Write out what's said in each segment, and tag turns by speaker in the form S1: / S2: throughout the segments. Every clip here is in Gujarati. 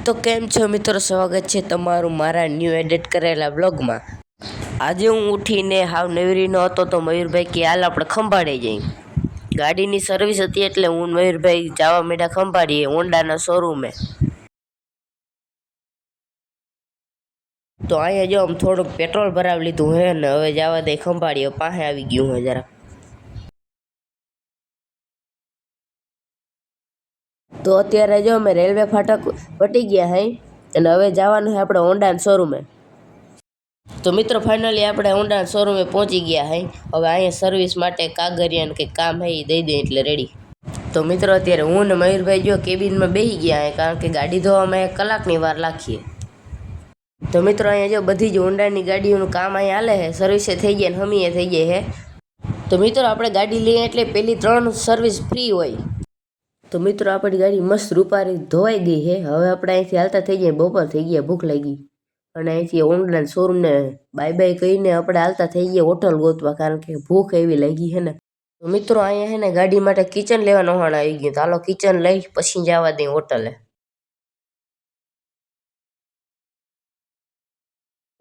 S1: તો કેમ છો મિત્રો, સ્વાગત છે તમારું મારા ન્યૂ એડિટ કરેલા બ્લોગમાં। આજે હું ઉઠીને હાવ નવરીનો હતો તો મયુરભાઈ કે હાલ આપણે ખંભાળે જઈએ। ગાડીની સર્વિસ હતી એટલે હું મયુરભાઈ જવા માંડ્યા ખંભાળીએ હોન્ડાના શોરૂમે। તો અહીંયા જો આમ થોડુંક પેટ્રોલ ભરાવી લીધું હે ને હવે જવા દે ખંભાળીએ, પાસે આવી ગયું હે જરા। તો અત્યારે જો અમે રેલવે ફાટક પટી ગયા હે અને હવે જવાનું છે આપણે હોન્ડાના શોરૂમે। તો મિત્રો ફાઇનલી આપણે હોન્ડાના શોરૂમે પહોંચી ગયા હે। હવે અહીંયા સર્વિસ માટે કાગળિયાને કંઈક કામ હે એ દઈ દે એટલે રેડી। તો મિત્રો અત્યારે હું ને મયુરભાઈ જો કેબિનમાં બેસી ગયા હે, કારણ કે ગાડી ધોવામાં 1 કલાકની વાર લાગીએ। તો મિત્રો અહીંયા જો બધી જ હોન્ડાની ગાડીઓનું કામ અહીંયા હાલે છે, સર્વિસે થઈ ગયા ને હમીએ થઈ જાય છે। તો મિત્રો આપણે ગાડી લઈએ એટલે પહેલી 3 સર્વિસ ફ્રી હોય। તો મિત્રો આપણી ગાડી મસ્ત રૂપારી ધોવાઈ ગઈ છે। હવે આપણે અહીંથી હાલતા થઈ જાય, બપોર થઈ ગયા, ભૂખ લાગી અને અહીંથી હોન્ડાના શોરૂમને બાય બાય કહીને આપણે હાલતા થઈ ગયા હોટલ ગોતવા, કારણ કે ભૂખ એવી લાગી છે ને। તો મિત્રો અહીંયા છે ને ગાડી માટે કિચન લેવાનો હોણ આવી ગયું, તો હાલો કિચન લઈ પછી જવા દઈએ હોટલે।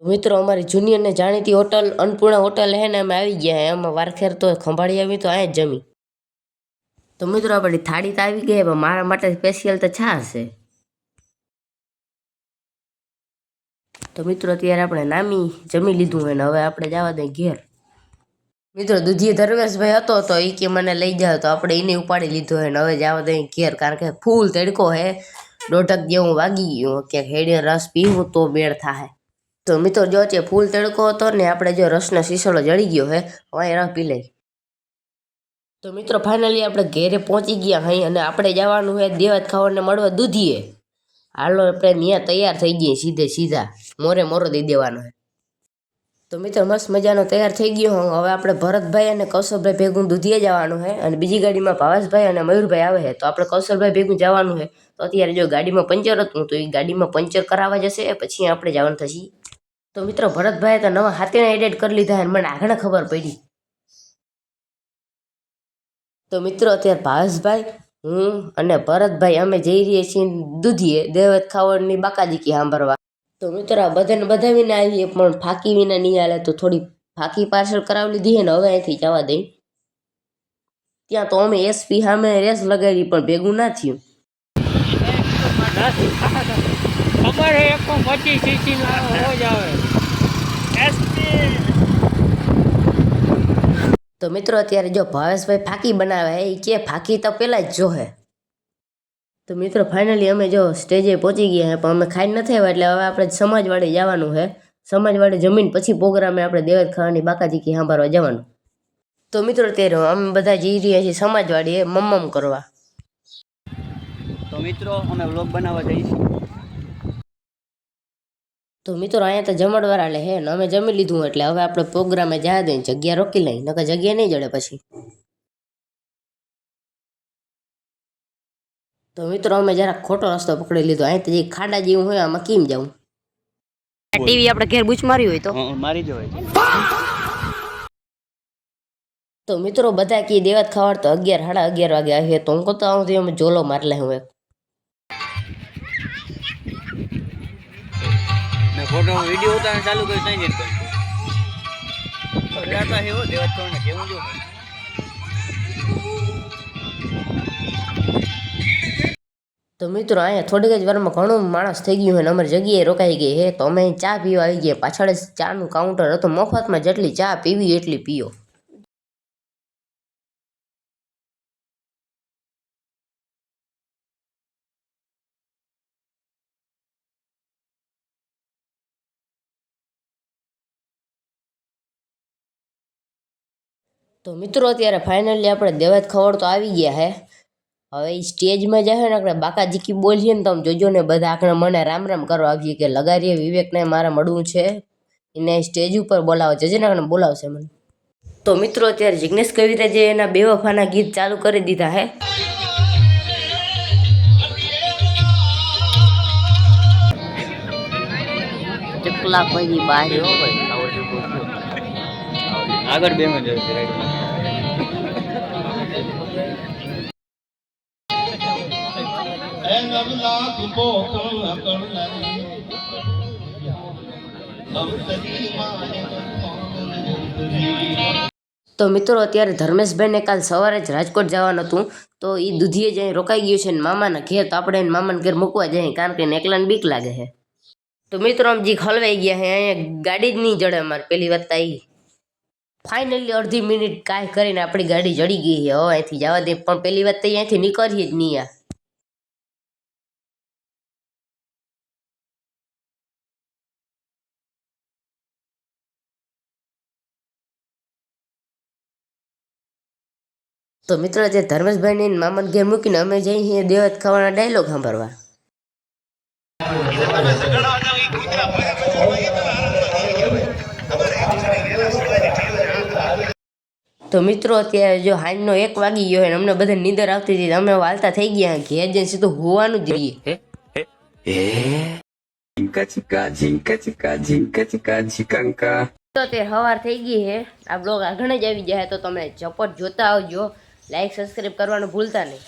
S1: મિત્રો અમારી જુનિયર ને જાણીતી હોટલ અન્નપૂર્ણા હોટલ હે ને અમે આવી ગયા હે। એમાં વારખેર તો ખંભાળી આવી તો અહીંયા જ જમી। તો મિત્રો આપણી થાળી તો આવી ગઈ, પણ મારા માટે સ્પેશિયલ તો છાશ છે। તો મિત્રો અત્યારે આપણે નામી જમી લીધું હોય ને હવે આપણે જવા દઈએ ઘેર। મિત્રો દૂધીએ ધર્મેશભાઈ હતો તો એ કે મને લઈ જાવ, તો આપણે એને ઉપાડી લીધો હોય ને હવે જવા દઈએ ઘેર, કારણ કે ફૂલ તડકો હે, 1:30 જેવું વાગી ગયું, કે હેડીને રસ પીવું તો મેળ થાય। તો મિત્રો જો છે ફૂલ તડકો હતો ને આપણે જો રસનો શીશડો જળી ગયો હે, હવે રસ પી લઈ। તો મિત્રો ફાઇનલી આપણે ઘેરે પહોંચી ગયા હઈ અને આપણે જવાનું છે દેવત ખાવડને મળવા દૂધીએ। હાલો આપણે ત્યાં તૈયાર થઈ ગઈએ સીધા મોરે મોરો દઈ દેવાનો છે। તો મિત્રો મસ્ત મજાનો તૈયાર થઈ ગયો હું। હવે આપણે ભરતભાઈ અને કૌશલભાઈ ભેગું દૂધીએ જવાનું છે અને બીજી ગાડીમાં ભાવેશભાઈ અને મયુરભાઈ આવે છે, તો આપણે કૌશલભાઈ ભેગું જવાનું છે। તો અત્યારે જો ગાડીમાં પંચર હતું તો એ ગાડીમાં પંચર કરાવવા જશે, પછી આપણે જવાનું થશે। તો મિત્રો ભરતભાઈએ તો નવા હાથીને એડિટ કરી લીધા અને મને આગળ ખબર પડી। તો મિત્રો અત્યારે ભાવેશભાઈ, હું અને ભરતભાઈ અમે જઈ રહીએ છીએ દૂધીએ દેવત ખાવડની બાકાજીકી સાંભળવા। તો મિત્રો આ બધાને વધાવીને આવીએ પણ ફાંકી વિના નહીં હાલે, તો થોડી ફાંકી પાર્સલ કરાવી લીધી છે ને હવે અહીંથી જવા દઈ। ત્યાં તો અમે એસપી સામે રેસ લગાડી પણ ભેગું ના થયું। તો મિત્રો અત્યારે જો ભાવેશભાઈ ફાંકી બનાવે એ કે ફાંકી તો પેલા જ જોહે। તો મિત્રો ફાઇનલી અમે જો સ્ટેજે પહોંચી ગયા હે, પણ અમે ખાઈને નથી આવ્યા એટલે હવે આપણે સમાજવાડી જવાનું છે। સમાજવાડી જમીન પછી પ્રોગ્રામે આપણે દેવત ખાવાની બાકાજીકી સાંભળવા જવાનું। તો મિત્રો અત્યારે અમે બધા જઈ રહ્યા છીએ સમાજવાડી મમ્મમ કરવા।
S2: તો મિત્રો અમે વ્લોગ બનાવવા જઈશું।
S1: તો મિત્રો અહીંયા તો જમણવાળા લે હે ને અમે જમી લીધું એટલે હવે આપણે પ્રોગ્રામે જવા દઈએ, જગ્યા રોકી લઈ, નકર જગ્યા નહીં જડે પછી। તો મિત્રો અમે જરા ખોટો રસ્તો પકડી લીધો, અહીંથી ખાડા જેવું હોય આમાં કેમ જાઉં? ટીવી આપણે ઘેર બૂચ મારી હોય તો
S2: મારી જ હોય।
S1: તો મિત્રો બધા કી દેવત ખાવડ તો 11 સાડા 11 વાગે આવીએ, તો હું તો આવું અમે જોલો મારી લે હું એક
S2: ફોટો વિડિયો ઉતારવાનું ચાલુ કરી તઈ જ રાતા હે હો દેવત કોણ કેવું જો।
S1: તો મિત્રો અહીંયા થોડીક જ વારમાં ઘણું માણસ થઈ ગયું હોય ને અમારી જગ્યાએ રોકાઈ ગઈ છે। તો અમે ચા પીવા આવી ગયા, પાછળ જ ચાનું કાઉન્ટર હતું, મફતમાં જેટલી ચા પીવી એટલી પીઓ। તો મિત્રો અત્યારે ફાઇનલી આપણે દેવત ખવડ તો આવી ગયા હે। હવે એ સ્ટેજમાં જાય ને આપણે બાકાજીકી બોલીએ ને તમે જોજો ને બધા આપણે મને રામ રામ કરવા આવીએ કે લગારીએ વિવેકને મારે મળવું છે, એને સ્ટેજ ઉપર બોલાવે છે, જેને આપણે બોલાવશે મને। તો મિત્રો અત્યારે જિગ્નેશ કવિરાજે એના બેવફાના ગીત ચાલુ કરી દીધા હે। ચકલા પડી બહાર
S2: આગળ બે માં જશે
S3: And I'm not
S1: તો મિત્રો અત્યારે ધર્મેશભાઈને કાલ સવારે જ રાજકોટ જવાનું હતું, તો એ દૂધીએ જ અહીં રોકાઈ ગયું છે ને મામાના ઘેર. તો આપણે એને મામાના ઘેર મૂકવા જઈએ, કારણ કે એને એકલાને બીક લાગે છે. તો મિત્રો આમ જી હલવાઈ ગયા છે, અહીંયા ગાડી જ નહીં જડે અમારે. પહેલી વાત તો આવી ફાઇનલી અડધી મિનિટ કાંઈ કરીને આપણી ગાડી જડી ગઈ છે. હવે અહીંથી જવા દે, પણ પહેલી વાત તો અહીંયાથી નીકળીએ જ નહીં. તો મિત્રો જે ધર્મેશભાઈને મામાના ઘેર મૂકીને અમે જઈએ દેવત ખાવાના ડાયલોગ સાંભળવા. તો મિત્રો અત્યારે જો હાંજનો 1 વાગી ગયો અને અમને બધા નીંદર આવતી હતી. અમે વાલતા થઈ ગયા, ઘેર જઈને સીધું હોવાનું જ રહીએ. તો તે સવાર થઈ ગઈ છે. આ બ્લોગ આગળ જ આવી જાય તો તમે ઝપટ જોતા આવજો. લાઈક સબસ્ક્રાઈબ કરવાનું ભૂલતા નહીં.